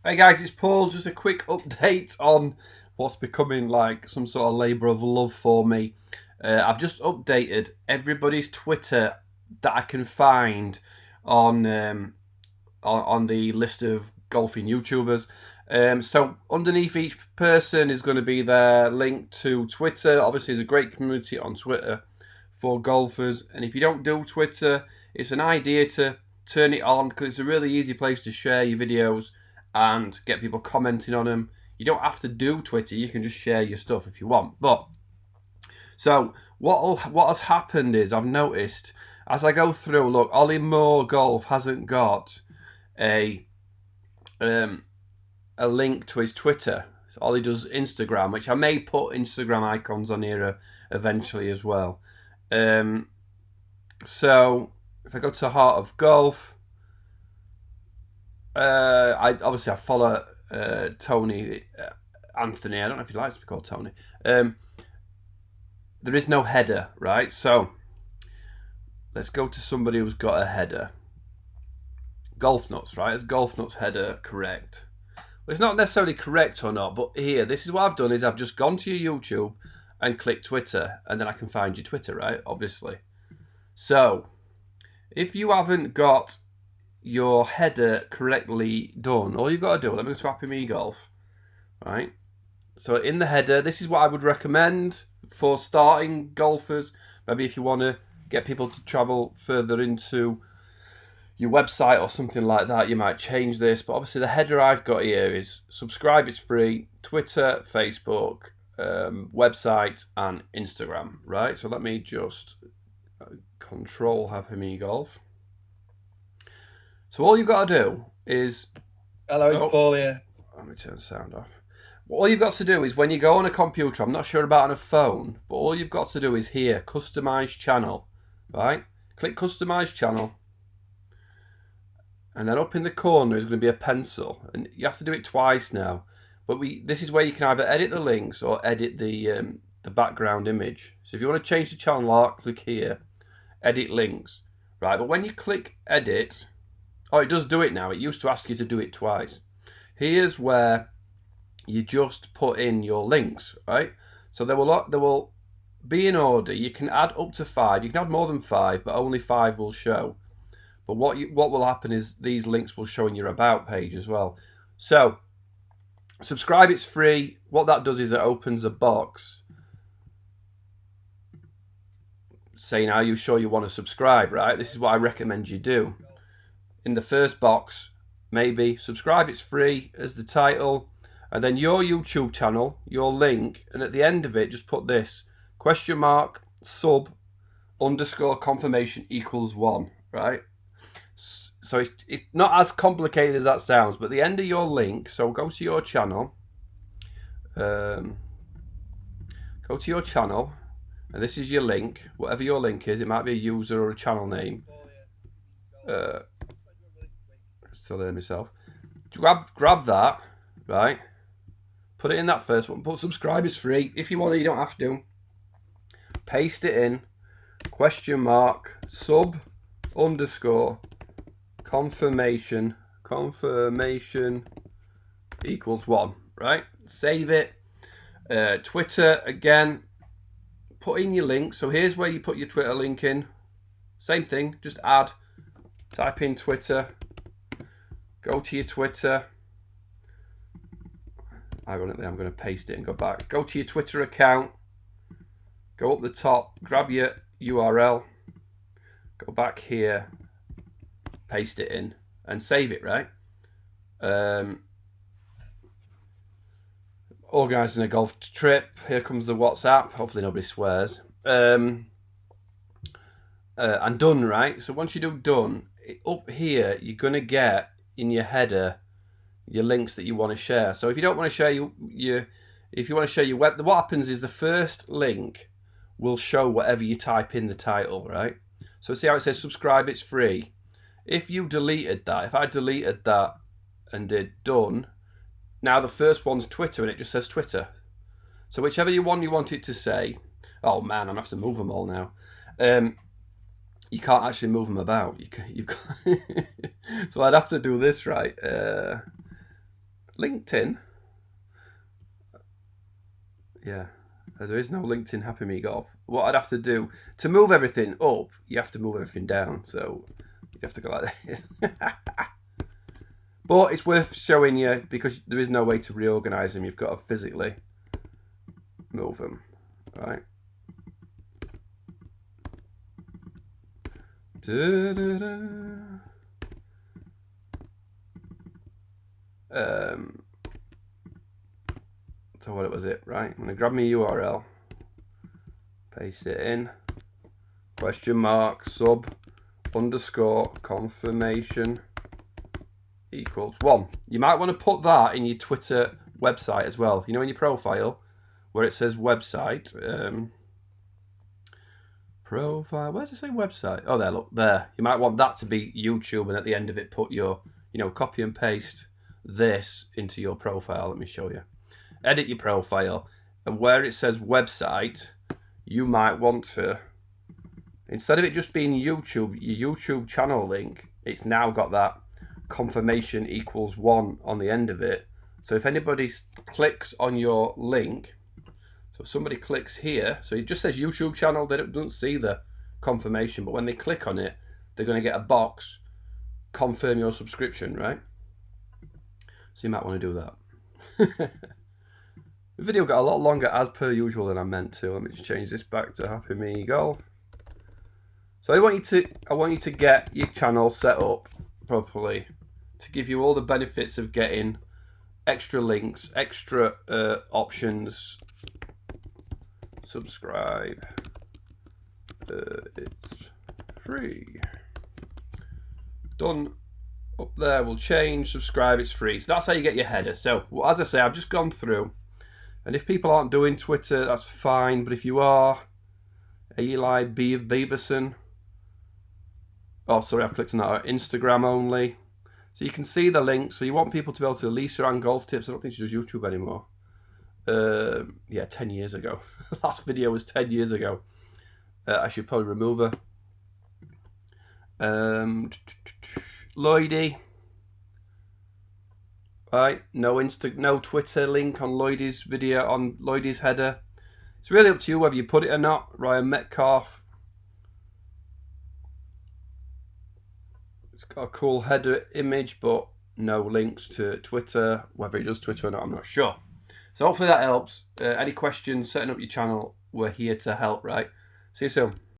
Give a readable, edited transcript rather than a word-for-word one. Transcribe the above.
Hey guys, it's Paul. Just a quick update on what's becoming like some sort of labour of love for me. I've just updated everybody's Twitter that I can find on on the list of golfing YouTubers. So underneath each person is going to be their link to Twitter. Obviously, there's a great community on Twitter for golfers, and if you don't do Twitter, it's an idea to turn it on because it's a really easy place to share your videos and get people commenting on them. You don't have to do Twitter; you can just share your stuff if you want. But so what has happened is I've noticed as I go through. Look, Ollie Moore Golf hasn't got a a link to his Twitter. So Ollie does Instagram, which I may put Instagram icons on here eventually as well. So if I go to Heart of Golf, I follow Tony Anthony. I don't know if he likes to be called Tony. There is no header, right? So let's go to somebody who's got a header. Golf Nuts, right? Is Golf Nuts header correct? Well, it's not necessarily correct or not, but here, this is what I've done is I've just gone to your YouTube and clicked Twitter, and then I can find your Twitter, right? Obviously. So, if you haven't got your header correctly done, all you've got to do, let me go to Happy Me Golf, right? So in the header, this is what I would recommend for starting golfers. Maybe if you want to get people to travel further into your website or something like that, you might change this. But obviously the header I've got here is subscribe, it's free, Twitter, Facebook, website and Instagram, right? So let me just control Happy Me Golf. So all you've got to do is... Hello, it's Paul here. Let me turn the sound off. All you've got to do is when you go on a computer, I'm not sure about on a phone, but all you've got to do is here, customize channel, right? Click customize channel. And then up in the corner is going to be a pencil, and you have to do it twice now. But this is where you can either edit the links or edit the background image. So if you want to change the channel art, click here, edit links, right? But when you click edit, oh, it does do it now. It used to ask you to do it twice. Here's where you just put in your links, right? So there will be in order. You can add up to 5. You can add more than 5, but only 5 will show. But what will happen is these links will show in your about page as well. So subscribe, it's free. What that does is it opens a box saying, are you sure you want to subscribe, right? This is what I recommend you do. In the first box, maybe subscribe, it's free as the title, and then your YouTube channel, your link, and at the end of it just put this !sub _ confirmation equals 1, right? So it's not as complicated as that sounds, but the end of your link, so go to your channel, and this is your link, whatever your link is. It might be a user or a channel name. Still there myself. Grab that, right? Put it in that first one. Put subscribe is free. If you want to, you don't have to. Paste it in, !sub _ confirmation equals 1, right? Save it. Twitter again, put in your link. So here's where you put your Twitter link in. Same thing, just add, type in Twitter, go to your Twitter. Ironically, I'm going to paste it and go back. Go to your Twitter account, go up the top, grab your URL, go back here, paste it in, and save it, right? Organising a golf trip. Here comes the WhatsApp. Hopefully nobody swears. And done, right? So once you do done, up here, you're going to get in your header your links that you want to share. So if you don't want to share if you want to share your web, what happens is the first link will show whatever you type in the title, right? So see how it says subscribe, it's free. If you deleted that, if I deleted that and did done, now the first one's Twitter and it just says Twitter. So whichever one you want it to say, oh man, I'm going to have to move them all now. You can't actually move them about. You can't. So I'd have to do this, right? LinkedIn. Yeah, there is no LinkedIn Happy Me Golf. What I'd have to do to move everything up, you have to move everything down. So you have to go like this. But it's worth showing you because there is no way to reorganize them. You've got to physically move them, right? So what was it, right? I'm gonna grab my URL, paste it in, question mark sub underscore confirmation equals 1. You might want to put that in your Twitter website as well. You know, in your profile where it says website, profile, where does it say website? Oh, there, look, there. You might want that to be YouTube, and at the end of it put your, copy and paste this into your profile. Let me show you. Edit your profile, and where it says website, you might want to, instead of it just being YouTube, your YouTube channel link, it's now got that confirmation equals 1 on the end of it. So if anybody clicks on your link, so if somebody clicks here, so it just says YouTube channel, they don't see the confirmation, but when they click on it, they're going to get a box, confirm your subscription, right? So you might want to do that. The video got a lot longer as per usual than I meant to. Let me just change this back to Happy Me Golf. So I want you to get your channel set up properly to give you all the benefits of getting extra links, extra options. Subscribe. It's free. Done. Up there will change. Subscribe. It's free. So that's how you get your header. So as I say, I've just gone through. And if people aren't doing Twitter, that's fine. But if you are, Eli Beaverson. Oh, sorry, I've clicked on that. Instagram only. So you can see the link. So you want people to be able to Lisa and golf tips. I don't think she does YouTube anymore. Yeah, 10 years ago. Last video was 10 years ago. I should probably remove her. Lloydie. Right, no Twitter link on Lloydie's video, on Lloydie's header. It's really up to you whether you put it or not. Ryan Metcalf. It's got a cool header image, but no links to Twitter. Whether he does Twitter or not, I'm not sure. So hopefully that helps. Any questions, setting up your channel, we're here to help, right? See you soon.